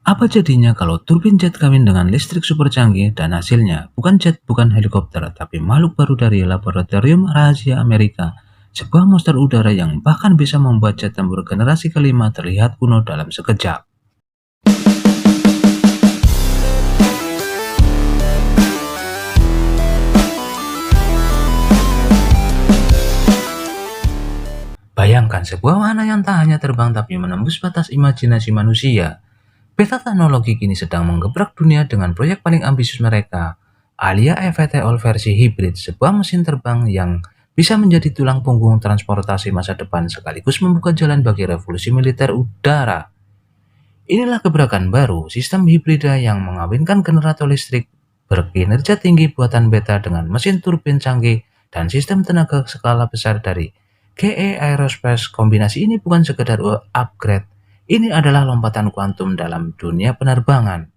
Apa jadinya kalau turbin jet kawin dengan listrik super canggih dan hasilnya bukan jet, bukan helikopter, tapi makhluk baru dari laboratorium rahasia Amerika. Sebuah monster udara yang bahkan bisa membuat jet tempur generasi kelima terlihat kuno dalam sekejap. Bayangkan sebuah wahana yang tak hanya terbang tapi menembus batas imajinasi manusia. Beta Teknologi kini sedang menggebrak dunia dengan proyek paling ambisius mereka, Alia eVTOL versi hibrid, sebuah mesin terbang yang bisa menjadi tulang punggung transportasi masa depan sekaligus membuka jalan bagi revolusi militer udara. Inilah gebrakan baru, sistem hibrida yang mengawinkan generator listrik berkinerja tinggi buatan Beta dengan mesin turbin canggih dan sistem tenaga skala besar dari GE Aerospace. Kombinasi ini bukan sekedar upgrade, ini adalah lompatan kuantum dalam dunia penerbangan.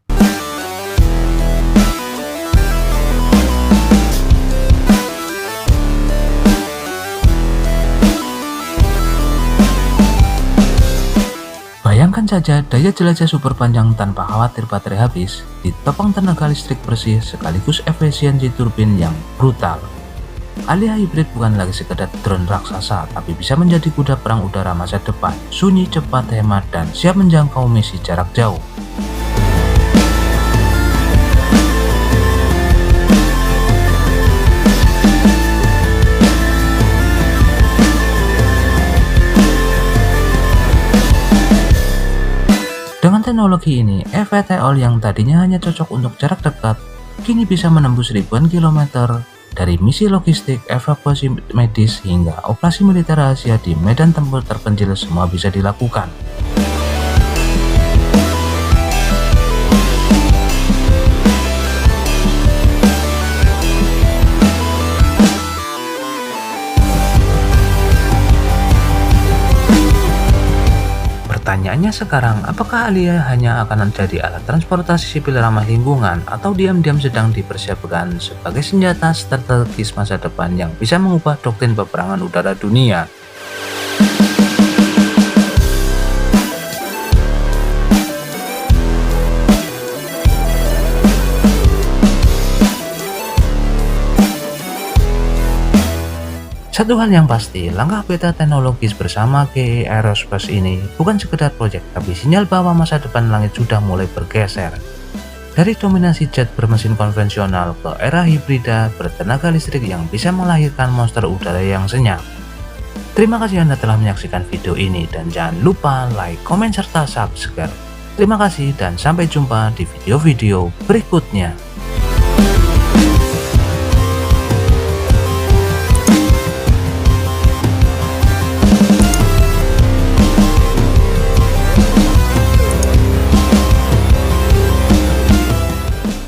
Bayangkan saja daya jelajah super panjang tanpa khawatir baterai habis, ditopang tenaga listrik bersih sekaligus efisiensi turbin yang brutal. Alia hibrid bukan lagi sekedar drone raksasa, tapi bisa menjadi kuda perang udara masa depan, sunyi, cepat, hemat, dan siap menjangkau misi jarak jauh. Dengan teknologi ini, eVTOL yang tadinya hanya cocok untuk jarak dekat, kini bisa menembus ribuan kilometer. Dari misi logistik, evakuasi medis, hingga operasi militer rahasia di medan tempur terpencil, semua bisa dilakukan. Pertanyaannya sekarang, apakah Alia hanya akan menjadi alat transportasi sipil ramah lingkungan atau diam-diam sedang dipersiapkan sebagai senjata strategis masa depan yang bisa mengubah doktrin peperangan udara dunia? Satu hal yang pasti, langkah Beta Teknologis bersama GE Aerospace ini bukan sekedar proyek, tapi sinyal bahwa masa depan langit sudah mulai bergeser. Dari dominasi jet bermesin konvensional ke era hibrida bertenaga listrik yang bisa melahirkan monster udara yang senyap. Terima kasih Anda telah menyaksikan video ini dan jangan lupa like, komen, serta subscribe. Terima kasih dan sampai jumpa di video-video berikutnya.